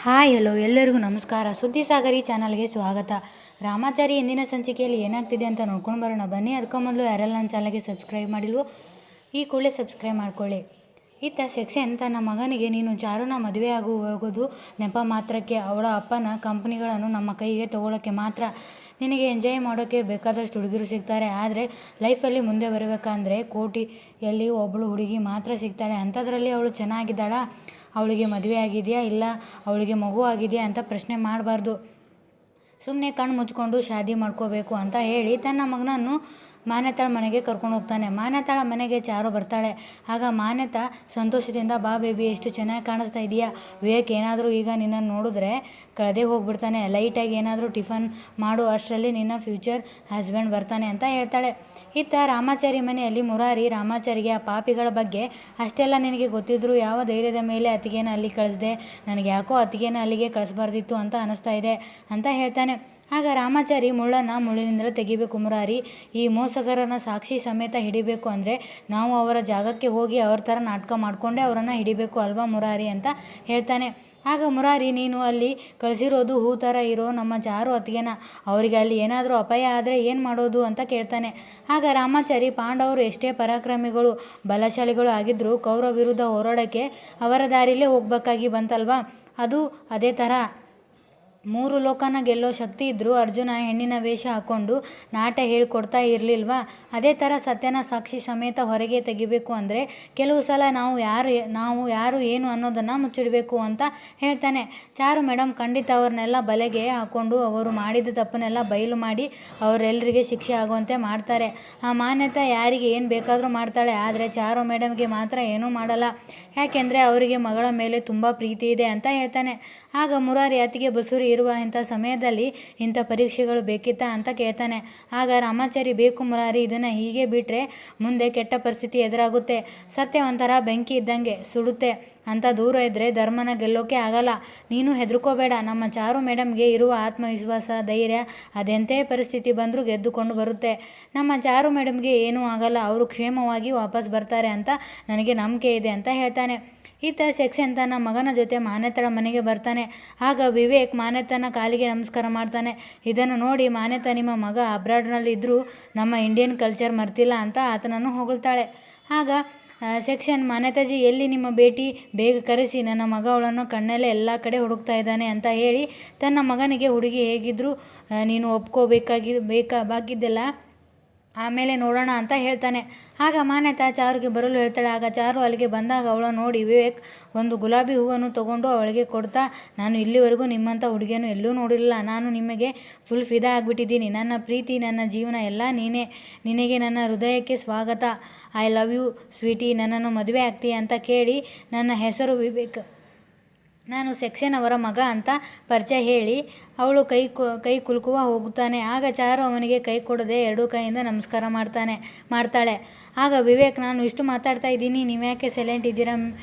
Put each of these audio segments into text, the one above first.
Hi hello ಎಲ್ಲರಿಗೂ ನಮಸ್ಕಾರ. ಸುದ್ದಿ ಸಾಗರಿ ಚಾನಲ್ಗೆ ಸ್ವಾಗತ. ರಾಮಾಚಾರಿ ಎಂದಿನ ಸಂಚಿಕೆಯಲ್ಲಿ ಏನಾಗ್ತಿದೆ ಅಂತ ನೋಡ್ಕೊಂಡು ಬರೋಣ ಬನ್ನಿ. ಅದಕ್ಕೂ ಮೊದಲು ಯಾರೆಲ್ಲ ನನ್ನ ಚಾನಲ್ಗೆ ಸಬ್ಸ್ಕ್ರೈಬ್ ಮಾಡಿಲ್ವೋ ಈ ಕೂಡಲೇ ಸಬ್ಸ್ಕ್ರೈಬ್ ಮಾಡ್ಕೊಳ್ಳಿ. ಇತ್ತ ಸೆಕ್ಷನ್ ತನ್ನ ಮಗನಿಗೆ ನೀನು ಚಾರುನ ಮದುವೆ ಹೋಗೋದು ನೆಪ ಮಾತ್ರಕ್ಕೆ, ಅವಳ ಅಪ್ಪನ ಕಂಪ್ನಿಗಳನ್ನು ನಮ್ಮ ಕೈಗೆ ತಗೊಳ್ಳೋಕ್ಕೆ ಮಾತ್ರ. ನಿನಗೆ ಎಂಜಾಯ್ ಮಾಡೋಕ್ಕೆ ಬೇಕಾದಷ್ಟು ಹುಡುಗಿರು ಸಿಗ್ತಾರೆ, ಆದರೆ ಲೈಫಲ್ಲಿ ಮುಂದೆ ಬರಬೇಕಂದ್ರೆ ಕೋಟಿಯಲ್ಲಿ ಒಬ್ಬಳು ಹುಡುಗಿ ಮಾತ್ರ ಸಿಗ್ತಾಳೆ. ಅಂಥದ್ರಲ್ಲಿ ಅವಳು ಚೆನ್ನಾಗಿದ್ದಾಳ, ಅವಳಿಗೆ ಮದುವೆ ಆಗಿದೆಯಾ ಇಲ್ಲ ಅವಳಿಗೆ ಮಗು ಆಗಿದೆಯಾ ಅಂತ ಪ್ರಶ್ನೆ ಮಾಡಬಾರ್ದು. ಸುಮ್ಮನೆ ಕಣ್ಣು ಮುಚ್ಕೊಂಡು ಶಾದಿ ಮಾಡ್ಕೋಬೇಕು ಅಂತ ಹೇಳಿ ತನ್ನ ಮಗನನ್ನು ಮಾನ್ಯತಾಳ ಮನೆಗೆ ಕರ್ಕೊಂಡು ಹೋಗ್ತಾನೆ. ಮಾನ್ಯತಾಳ ಮನೆಗೆ ಚಾರು ಬರ್ತಾಳೆ. ಆಗ ಮಾನ್ಯತಾ ಸಂತೋಷದಿಂದ, ಬಾ ಬೇಬಿ, ಎಷ್ಟು ಚೆನ್ನಾಗಿ ಕಾಣಿಸ್ತಾ ಇದೆಯಾ. ವಿವೇಕ್ ಏನಾದರೂ ಈಗ ನಿನ್ನನ್ನು ನೋಡಿದ್ರೆ ಕಳೆದೇ ಹೋಗ್ಬಿಡ್ತಾನೆ. ಲೈಟಾಗಿ ಏನಾದರೂ ಟಿಫನ್ ಮಾಡು, ಅಷ್ಟರಲ್ಲಿ ನಿನ್ನ ಫ್ಯೂಚರ್ ಹಸ್ಬೆಂಡ್ ಬರ್ತಾನೆ ಅಂತ ಹೇಳ್ತಾಳೆ. ಇತ್ತ ರಾಮಾಚಾರಿ ಮನೆಯಲ್ಲಿ ಮುರಾರಿ ರಾಮಾಚಾರಿಗೆ ಆ ಪಾಪಿಗಳ ಬಗ್ಗೆ ಅಷ್ಟೆಲ್ಲ ನಿನಗೆ ಗೊತ್ತಿದ್ರು ಯಾವ ಧೈರ್ಯದ ಮೇಲೆ ಅತ್ತಿಗೆನ ಅಲ್ಲಿ ಕಳಿಸ್ದೆ, ನನಗೆ ಯಾಕೋ ಅತ್ತಿಗೆನ ಅಲ್ಲಿಗೆ ಕಳಿಸ್ಬಾರ್ದಿತ್ತು ಅಂತ ಅನಿಸ್ತಾ ಇದೆ ಅಂತ ಹೇಳ್ತಾನೆ. ಆಗ ರಾಮಾಚಾರಿ ಮುಳ್ಳನ್ನು ಮುಳ್ಳಿನಿಂದ ತೆಗಿಬೇಕು ಮುರಾರಿ, ಈ ಮೋಸಗಾರನ ಸಾಕ್ಷಿ ಸಮೇತ ಹಿಡಿಬೇಕು ಅಂದರೆ ನಾವು ಅವರ ಜಾಗಕ್ಕೆ ಹೋಗಿ ಅವ್ರ ಥರ ನಾಟಕ ಮಾಡಿಕೊಂಡೇ ಅವರನ್ನು ಹಿಡಿಬೇಕು ಅಲ್ವಾ ಮುರಾರಿ ಅಂತ ಹೇಳ್ತಾನೆ. ಆಗ ಮುರಾರಿ, ನೀನು ಅಲ್ಲಿ ಕಳಿಸಿರೋದು ಹೂ ಥರ ಇರೋ ನಮ್ಮ ಚಾರು ಅತ್ತಿಗೆನ, ಅವರಿಗೆ ಅಲ್ಲಿ ಏನಾದರೂ ಅಪಾಯ ಆದರೆ ಏನು ಮಾಡೋದು ಅಂತ ಕೇಳ್ತಾನೆ. ಆಗ ರಾಮಾಚಾರಿ, ಪಾಂಡವರು ಎಷ್ಟೇ ಪರಾಕ್ರಮಿಗಳು ಬಲಶಾಲಿಗಳು ಆಗಿದ್ದರೂ ಕೌರವ ವಿರುದ್ಧ ಹೋರಾಡೋಕ್ಕೆ ಅವರ ದಾರಿಲೇ ಹೋಗ್ಬೇಕಾಗಿ ಬಂತಲ್ವಾ, ಅದು ಅದೇ ಥರ. 3 ಲೋಕನ ಗೆಲ್ಲೋ ಶಕ್ತಿ ಇದ್ದರೂ ಅರ್ಜುನ ಹೆಣ್ಣಿನ ವೇಷ ಹಾಕ್ಕೊಂಡು ನಾಟ್ಯ ಹೇಳಿಕೊಡ್ತಾ ಇರಲಿಲ್ವಾ, ಅದೇ ಥರ ಸತ್ಯನ ಸಾಕ್ಷಿ ಸಮೇತ ಹೊರಗೆ ತೆಗಿಬೇಕು ಅಂದರೆ ಕೆಲವು ಸಲ ನಾವು ಯಾರು ಏನು ಅನ್ನೋದನ್ನು ಮುಚ್ಚಿಡಬೇಕು ಅಂತ ಹೇಳ್ತಾನೆ. ಚಾರು ಮೇಡಮ್ ಖಂಡಿತ ಅವ್ರನ್ನೆಲ್ಲ ಬಲೆಗೆ ಹಾಕ್ಕೊಂಡು ಅವರು ಮಾಡಿದ ತಪ್ಪನ್ನೆಲ್ಲ ಬಯಲು ಮಾಡಿ ಅವರೆಲ್ಲರಿಗೆ ಶಿಕ್ಷೆ ಆಗುವಂತೆ ಮಾಡ್ತಾರೆ. ಆ ಮಾನ್ಯತೆ ಯಾರಿಗೆ ಏನು ಬೇಕಾದರೂ ಮಾಡ್ತಾಳೆ, ಆದರೆ ಚಾರು ಮೇಡಮ್ಗೆ ಮಾತ್ರ ಏನೂ ಮಾಡಲ್ಲ, ಯಾಕೆಂದರೆ ಅವರಿಗೆ ಮಗಳ ಮೇಲೆ ತುಂಬ ಪ್ರೀತಿ ಇದೆ ಅಂತ ಹೇಳ್ತಾನೆ. ಆಗ ಮುರಾರಿ, ಅತ್ತಿಗೆ ಬಸುರಿ ಇರುವ ಇಂಥ ಸಮಯದಲ್ಲಿ ಇಂಥ ಪರೀಕ್ಷೆಗಳು ಬೇಕಿತ್ತಾ ಅಂತ ಕೇಳ್ತಾನೆ. ಆಗ ರಾಮಾಚಾರಿ, ಬೇಕು ಮುರಾರಿ, ಇದನ್ನು ಹೀಗೆ ಬಿಟ್ಟರೆ ಮುಂದೆ ಕೆಟ್ಟ ಪರಿಸ್ಥಿತಿ ಎದುರಾಗುತ್ತೆ. ಸತ್ಯ ಒಂಥರ ಬೆಂಕಿ ಇದ್ದಂಗೆ ಸುಡುತ್ತೆ, ಅಂತ ದೂರ ಇದ್ದರೆ ಧರ್ಮನ ಗೆಲ್ಲೋಕೆ ಆಗಲ್ಲ. ನೀನು ಹೆದರ್ಕೋಬೇಡ, ನಮ್ಮ ಚಾರು ಮೇಡಮ್ಗೆ ಇರುವ ಆತ್ಮವಿಶ್ವಾಸ ಧೈರ್ಯ ಅದೆಂಥೇ ಪರಿಸ್ಥಿತಿ ಬಂದರೂ ಗೆದ್ದುಕೊಂಡು ಬರುತ್ತೆ. ನಮ್ಮ ಚಾರು ಮೇಡಮ್ಗೆ ಏನೂ ಆಗಲ್ಲ, ಅವರು ಕ್ಷೇಮವಾಗಿ ವಾಪಸ್ ಬರ್ತಾರೆ ಅಂತ ನನಗೆ ನಂಬಿಕೆ ಇದೆ ಅಂತ ಹೇಳ್ತಾನೆ. ಈತ ಸೆಕ್ಷನ್ ತನ್ನ ಮಗನ ಜೊತೆ ಮಾನ್ಯತಾಳ ಮನೆಗೆ ಬರ್ತಾನೆ. ಆಗ ವಿವೇಕ್ ಮಾನ್ಯತಾನ ಕಾಲಿಗೆ ನಮಸ್ಕಾರ ಮಾಡ್ತಾನೆ. ಇದನ್ನು ನೋಡಿ ಮಾನ್ಯತಾ, ನಿಮ್ಮ ಮಗ ಅಬ್ರಾಡ್ನಲ್ಲಿ ಇದ್ದರೂ ನಮ್ಮ ಇಂಡಿಯನ್ ಕಲ್ಚರ್ ಮರ್ತಿಲ್ಲ ಅಂತ ಆತನನ್ನು ಹೊಗಳ್ತಾಳೆ. ಆಗ ಸೆಕ್ಷನ್, ಮಾನ್ಯತಾಜಿ ಎಲ್ಲಿ ನಿಮ್ಮ ಭೇಟಿ, ಬೇಗ ಕರೆಸಿ, ನನ್ನ ಮಗ ಅವಳನ್ನು ಕಣ್ಣಲ್ಲೇ ಎಲ್ಲ ಕಡೆ ಹುಡುಕ್ತಾ ಇದ್ದಾನೆ ಅಂತ ಹೇಳಿ ತನ್ನ ಮಗನಿಗೆ ಹುಡುಗಿ ಹೇಗಿದ್ದರೂ ನೀನು ಒಪ್ಕೋಬೇಕಾಗಿದ್ದೆಲ್ಲ ಆಮೇಲೆ ನೋಡೋಣ ಅಂತ ಹೇಳ್ತಾನೆ. ಆಗ ಮಾನ್ಯತಾ ಚಾರುಗೆ ಬರಲು ಹೇಳ್ತಾಳೆ. ಆಗ ಚಾರು ಅಲ್ಲಿಗೆ ಬಂದಾಗ ಅವಳ ನೋಡಿ ವಿವೇಕ್ ಒಂದು ಗುಲಾಬಿ ಹೂವನ್ನು ತಗೊಂಡು ಅವಳಿಗೆ ಕೊಡ್ತಾ, ನಾನು ಇಲ್ಲಿವರೆಗೂ ನಿಮ್ಮಂಥ ಹುಡುಗಿಯನ್ನು ಎಲ್ಲೂ ನೋಡಿರಲಿಲ್ಲ, ನಾನು ನಿಮಗೆ ಫುಲ್ ಫಿದಾ ಆಗಿಬಿಟ್ಟಿದ್ದೀನಿ, ನನ್ನ ಪ್ರೀತಿ ನನ್ನ ಜೀವನ ಎಲ್ಲ ನೀನೇ, ನಿನಗೆ ನನ್ನ ಹೃದಯಕ್ಕೆ ಸ್ವಾಗತ, ಐ ಲವ್ ಯು ಸ್ವೀಟಿ, ನನ್ನನ್ನು ಮದುವೆ ಆಗ್ತೀಯ ಅಂತ ಕೇಳಿ, ನನ್ನ ಹೆಸರು ವಿವೇಕ್, ನಾನು ಸೆಕ್ಷನ್ ಅವರ ಮಗ ಅಂತ ಪರಿಚಯ ಹೇಳಿ ಅವಳು ಕೈ ಕುಲುಕುವ ಹೋಗುತ್ತಾನೆ. ಆಗ ಚಾರು ಅವನಿಗೆ ಕೈ ಕೊಡದೆ 2 ಕೈಯಿಂದ ನಮಸ್ಕಾರ ಮಾಡ್ತಾಳೆ. ಆಗ ವಿವೇಕ್, ನಾನು ಇಷ್ಟು ಮಾತಾಡ್ತಾ ಇದ್ದೀನಿ, ನೀವ್ಯಾಕೆ ಸೈಲೆಂಟ್ ಇದ್ದೀರಾ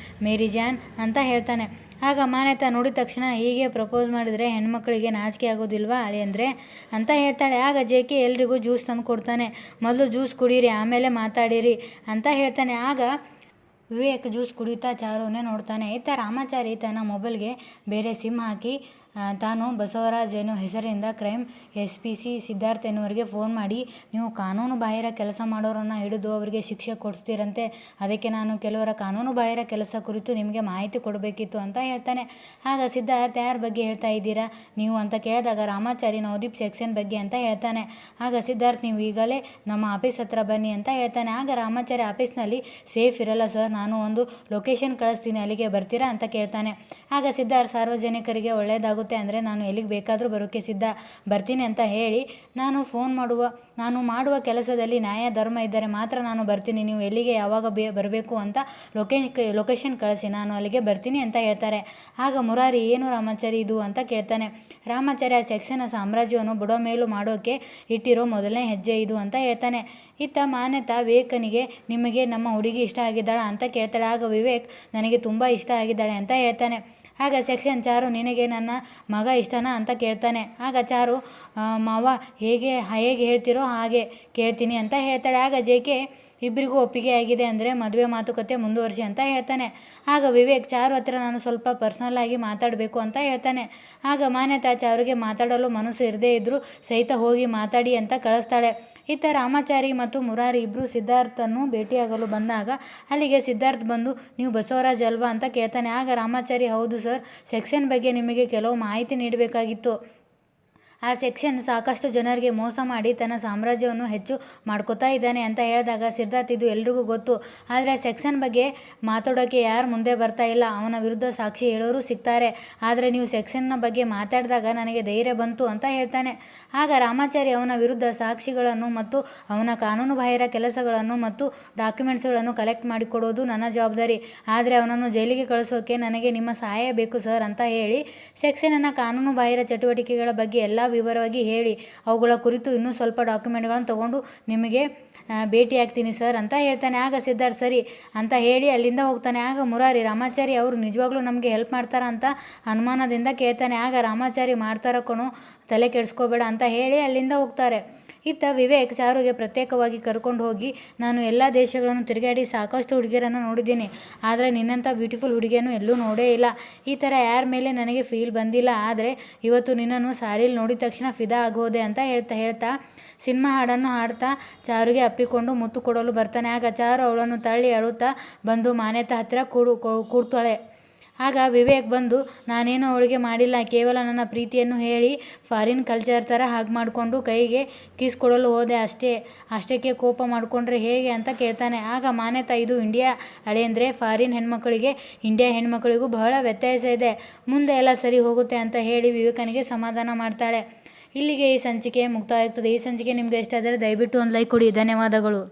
ಮೇರಿ ಜಾನ್ ಅಂತ ಹೇಳ್ತಾನೆ. ಆಗ ಮಾನ್ಯತಾ ನೋಡಿದ ತಕ್ಷಣ, ಹೀಗೆ ಪ್ರಪೋಸ್ ಮಾಡಿದರೆ ಹೆಣ್ಮಕ್ಳಿಗೆ ನಾಚಿಕೆ ಆಗೋದಿಲ್ವಾ ಅಳಿಯಂದ್ರೆ ಅಂತ ಹೇಳ್ತಾಳೆ. ಆಗ ಜೆ.ಕೆ ಎಲ್ರಿಗೂ ಜ್ಯೂಸ್ ತಂದು ಕೊಡ್ತಾನೆ. ಮೊದಲು ಜ್ಯೂಸ್ ಕುಡೀರಿ ಆಮೇಲೆ ಮಾತಾಡಿರಿ ಅಂತ ಹೇಳ್ತಾನೆ. ಆಗ ವಿವೇಕ್ ಜ್ಯೂಸ್ ಕುಡಿಯುತ್ತಾ ಚಾರುನೇ ನೋಡ್ತಾನೆ. ಇತ್ತ ರಾಮಾಚಾರಿ ತನ್ನ ಮೊಬೈಲ್ಗೆ ಬೇರೆ ಸಿಮ್ ಹಾಕಿ ತಾನು ಬಸವರಾಜ್ ಎನ್ನುವ ಹೆಸರಿನಿಂದ ಕ್ರೈಮ್ SPC ಸಿದ್ಧಾರ್ಥ್ ಎನ್ನುವರಿಗೆ ಫೋನ್ ಮಾಡಿ, ನೀವು ಕಾನೂನು ಬಾಹಿರ ಕೆಲಸ ಮಾಡೋರನ್ನು ಹಿಡಿದು ಅವರಿಗೆ ಶಿಕ್ಷೆ ಕೊಡಿಸ್ತೀರಂತೆ, ಅದಕ್ಕೆ ನಾನು ಕೆಲವರ ಕಾನೂನು ಬಾಹಿರ ಕೆಲಸ ಕುರಿತು ನಿಮಗೆ ಮಾಹಿತಿ ಕೊಡಬೇಕಿತ್ತು ಅಂತ ಹೇಳ್ತಾನೆ. ಆಗ ಸಿದ್ಧಾರ್ಥ್, ಯಾರ ಬಗ್ಗೆ ಹೇಳ್ತಾ ಇದ್ದೀರಾ ನೀವು ಅಂತ ಕೇಳಿದಾಗ ರಾಮಾಚಾರಿ ನವದೀಪ್ ಸೆಕ್ಷನ್ ಬಗ್ಗೆ ಅಂತ ಹೇಳ್ತಾನೆ. ಆಗ ಸಿದ್ಧಾರ್ಥ್, ನೀವು ಈಗಲೇ ನಮ್ಮ ಆಫೀಸ್ ಹತ್ರ ಬನ್ನಿ ಅಂತ ಹೇಳ್ತಾನೆ. ಆಗ ರಾಮಾಚಾರಿ, ಆಫೀಸ್ನಲ್ಲಿ ಸೇಫ್ ಇರಲ್ಲ ಸರ್, ನಾನು ಒಂದು ಲೊಕೇಶನ್ ಕಳಿಸ್ತೀನಿ, ಅಲ್ಲಿಗೆ ಬರ್ತೀರಾ ಅಂತ ಕೇಳ್ತಾನೆ. ಆಗ ಸಿದ್ಧಾರ್ಥ್, ಸಾರ್ವಜನಿಕರಿಗೆ ಒಳ್ಳೆಯದಾಗುತ್ತೆ ಅಂದರೆ ನಾನು ಎಲ್ಲಿಗೆ ಬೇಕಾದರೂ ಬರೋಕ್ಕೆ ಸಿದ್ಧ, ಬರ್ತೀನಿ ಅಂತ ಹೇಳಿ, ನಾನು ಮಾಡುವ ಕೆಲಸದಲ್ಲಿ ನ್ಯಾಯ ಧರ್ಮ ಇದ್ದರೆ ಮಾತ್ರ ನಾನು ಬರ್ತೀನಿ, ನೀವು ಎಲ್ಲಿಗೆ ಯಾವಾಗ ಬರಬೇಕು ಅಂತ ಲೊಕೇಶನ್ ಕಳಿಸಿ, ನಾನು ಅಲ್ಲಿಗೆ ಬರ್ತೀನಿ ಅಂತ ಹೇಳ್ತಾರೆ. ಆಗ ಮುರಾರಿ, ಏನು ರಾಮಾಚಾರಿ ಇದು ಅಂತ ಕೇಳ್ತಾನೆ. ರಾಮಾಚಾರಿ, ಆ ಸೆಕ್ಷನ್ ಸಾಮ್ರಾಜ್ಯವನ್ನು ಬುಡಮೇಲು ಮಾಡೋಕ್ಕೆ ಇಟ್ಟಿರೋ ಮೊದಲನೇ ಹೆಜ್ಜೆ ಇದು ಅಂತ ಹೇಳ್ತಾನೆ. ಇತ್ತ ಮಾನ್ಯತಾ ವಿವೇಕನಿಗೆ, ನಿಮಗೆ ನಮ್ಮ ಹುಡುಗಿ ಇಷ್ಟ ಆಗಿದ್ದಾಳ ಅಂತ ಕೇಳ್ತಾಳೆ. ಆಗ ವಿವೇಕ್, ನನಗೆ ತುಂಬ ಇಷ್ಟ ಆಗಿದ್ದಾಳೆ ಅಂತ ಹೇಳ್ತಾನೆ. ಆಗ ಸೆಕ್ಷನ್, ಚಾರು ನಿನಗೆ ನನ್ನ ಮಗ ಇಷ್ಟನಾ ಅಂತ ಕೇಳ್ತಾನೆ. ಆಗ ಚಾರು, ಮಾವ ಹೇಗೆ ಹೇಳ್ತಿರೋ ಹಾಗೆ ಕೇಳ್ತೀನಿ ಅಂತ ಹೇಳ್ತಾಳೆ. ಆಗ ಜೆ.ಕೆ, ಇಬ್ಬರಿಗೂ ಒಪ್ಪಿಗೆ ಆಗಿದೆ ಅಂದರೆ ಮದುವೆ ಮಾತುಕತೆ ಮುಂದುವರಿಸಿ ಅಂತ ಹೇಳ್ತಾನೆ. ಆಗ ವಿವೇಕ್ ಚಾರು ಹತ್ರ ನಾನು ಸ್ವಲ್ಪ ಪರ್ಸ್ನಲ್ ಆಗಿ ಮಾತಾಡಬೇಕು ಅಂತ ಹೇಳ್ತಾನೆ. ಆಗ ಮಾನ್ಯತಾ ಚಾರುಗೆ ಮಾತಾಡಲು ಮನಸ್ಸು ಇರದೇ ಇದ್ರೂ ಸಹಿತ ಹೋಗಿ ಮಾತಾಡಿ ಅಂತ ಕಳಿಸ್ತಾಳೆ. ಇತ್ತ ರಾಮಾಚಾರಿ ಮತ್ತು ಮುರಾರಿ ಇಬ್ಬರು ಸಿದ್ಧಾರ್ಥನ್ನು ಭೇಟಿಯಾಗಲು ಬಂದಾಗ ಅಲ್ಲಿಗೆ ಸಿದ್ಧಾರ್ಥ್ ಬಂದು ನೀವು ಬಸವರಾಜ್ ಅಲ್ವಾ ಅಂತ ಕೇಳ್ತಾನೆ. ಆಗ ರಾಮಾಚಾರಿ ಹೌದು ಸರ್, ಸೆಕ್ಷನ್ ಬಗ್ಗೆ ನಿಮಗೆ ಕೆಲವು ಮಾಹಿತಿ ನೀಡಬೇಕಾಗಿತ್ತು. ಆ ಸೆಕ್ಷನ್ ಸಾಕಷ್ಟು ಜನರಿಗೆ ಮೋಸ ಮಾಡಿ ತನ್ನ ಸಾಮ್ರಾಜ್ಯವನ್ನು ಹೆಚ್ಚು ಮಾಡ್ಕೋತಾ ಇದ್ದಾನೆ ಅಂತ ಹೇಳಿದಾಗ ಸಿದ್ಧಾರ್ಥ್ ಇದು ಎಲ್ರಿಗೂ ಗೊತ್ತು, ಆದರೆ ಸೆಕ್ಷನ್ ಬಗ್ಗೆ ಮಾತಾಡೋಕ್ಕೆ ಯಾರು ಮುಂದೆ ಬರ್ತಾ ಇಲ್ಲ, ಅವನ ವಿರುದ್ಧ ಸಾಕ್ಷಿ ಹೇಳೋರು ಸಿಗ್ತಾರೆ, ಆದರೆ ನೀವು ಸೆಕ್ಷನ್ನ ಬಗ್ಗೆ ಮಾತಾಡಿದಾಗ ನನಗೆ ಧೈರ್ಯ ಬಂತು ಅಂತ ಹೇಳ್ತಾನೆ. ಆಗ ರಾಮಾಚಾರಿ ಅವನ ವಿರುದ್ಧ ಸಾಕ್ಷಿಗಳನ್ನು ಮತ್ತು ಅವನ ಕಾನೂನುಬಾಹಿರ ಕೆಲಸಗಳನ್ನು ಮತ್ತು ಡಾಕ್ಯುಮೆಂಟ್ಸ್ಗಳನ್ನು ಕಲೆಕ್ಟ್ ಮಾಡಿಕೊಡೋದು ನನ್ನ ಜವಾಬ್ದಾರಿ, ಆದರೆ ಅವನನ್ನು ಜೈಲಿಗೆ ಕಳಿಸೋಕೆ ನನಗೆ ನಿಮ್ಮ ಸಹಾಯ ಬೇಕು ಸರ್ ಅಂತ ಹೇಳಿ ಸೆಕ್ಷನ್ನ ಕಾನೂನುಬಾಹಿರ ಚಟುವಟಿಕೆಗಳ ಬಗ್ಗೆ ಎಲ್ಲ ವಿವರವಾಗಿ ಹೇಳಿ ಅವುಗಳ ಕುರಿತು ಇನ್ನೂ ಸ್ವಲ್ಪ ಡಾಕ್ಯುಮೆಂಟ್ಗಳನ್ನು ತಗೊಂಡು ನಿಮಗೆ ಭೇಟಿಯಾಗ್ತೀನಿ ಸರ್ ಅಂತ ಹೇಳ್ತಾನೆ. ಆಗ ಸಿದ್ಧಾರ್ಥ್ ಸರಿ ಅಂತ ಹೇಳಿ ಅಲ್ಲಿಂದ ಹೋಗ್ತಾನೆ. ಆಗ ಮುರಾರಿ ರಾಮಾಚಾರಿ ಅವರು ನಿಜವಾಗ್ಲೂ ನಮಗೆ ಹೆಲ್ಪ್ ಮಾಡ್ತಾರ ಅಂತ ಅನುಮಾನದಿಂದ ಕೇಳ್ತಾನೆ. ಆಗ ರಾಮಾಚಾರಿ ಮಾಡ್ತಾರ ಕಣೋ, ತಲೆ ಕೆಡಿಸ್ಕೋಬೇಡ ಅಂತ ಹೇಳಿ ಅಲ್ಲಿಂದ ಹೋಗ್ತಾರೆ. ಇತ್ತ ವಿವೇಕ್ ಚಾರುಗೆ ಪ್ರತ್ಯೇಕವಾಗಿ ಕರ್ಕೊಂಡು ಹೋಗಿ ನಾನು ಎಲ್ಲ ದೇಶಗಳನ್ನು ತಿರುಗಾಡಿ ಸಾಕಷ್ಟು ಹುಡುಗಿಯರನ್ನು ನೋಡಿದ್ದೀನಿ, ಆದರೆ ನಿನ್ನಂಥ ಬ್ಯೂಟಿಫುಲ್ ಹುಡುಗಿಯನ್ನು ಎಲ್ಲೂ ನೋಡೇ ಇಲ್ಲ, ಈ ಥರ ಯಾರ ಮೇಲೆ ನನಗೆ ಫೀಲ್ ಬಂದಿಲ್ಲ, ಆದರೆ ಇವತ್ತು ನಿನ್ನನ್ನು ಸಾರಿಲಿ ನೋಡಿದ ತಕ್ಷಣ ಫಿದಾ ಆಗೋದೆ ಅಂತ ಹೇಳ್ತಾ ಸಿನಿಮಾ ಹಾಡನ್ನು ಹಾಡ್ತಾ ಚಾರುಗೆ ಅಪ್ಪಿಕೊಂಡು ಮುತ್ತು ಕೊಡಲು ಬರ್ತಾನೆ. ಆಗ ಚಾರು ಅವಳನ್ನು ತಳ್ಳಿ ಅಳುತ್ತಾ ಬಂದು ಮಾನ್ಯತಾ ಹತ್ತಿರ ಕೂಡ್ತಾಳೆ. ಆಗ ವಿವೇಕ್ ಬಂದು ನಾನೇನು ಅವಳಿಗೆ ಮಾಡಿಲ್ಲ, ಕೇವಲ ನನ್ನ ಪ್ರೀತಿಯನ್ನು ಹೇಳಿ ಫಾರಿನ್ ಕಲ್ಚರ್ ಥರ ಹಾಗೆ ಮಾಡಿಕೊಂಡು ಕೈಗೆ ಕಿಸ್ ಕೊಡಲು ಹೋದೆ ಅಷ್ಟಕ್ಕೆ ಕೋಪ ಮಾಡಿಕೊಂಡ್ರೆ ಹೇಗೆ ಅಂತ ಕೇಳ್ತಾನೆ. ಆಗ ಮಾನ್ಯತಾ ಇದು ಇಂಡಿಯಾ ಅಳೆಂದರೆ ಫಾರಿನ್ ಹೆಣ್ಮಕ್ಳಿಗೆ ಇಂಡಿಯಾ ಹೆಣ್ಮಕ್ಳಿಗೂ ಬಹಳ ವ್ಯತ್ಯಾಸ ಇದೆ, ಮುಂದೆ ಎಲ್ಲ ಸರಿ ಹೋಗುತ್ತೆ ಅಂತ ಹೇಳಿ ವಿವೇಕನಿಗೆ ಸಮಾಧಾನ ಮಾಡ್ತಾಳೆ. ಇಲ್ಲಿಗೆ ಈ ಸಂಚಿಕೆ ಮುಕ್ತಾಯವಾಗ್ತದೆ. ಈ ಸಂಚಿಕೆ ನಿಮಗೆ ಇಷ್ಟ ಆದರೆ ದಯವಿಟ್ಟು ಒಂದು ಲೈಕ್ ಕೊಡಿ. ಧನ್ಯವಾದಗಳು.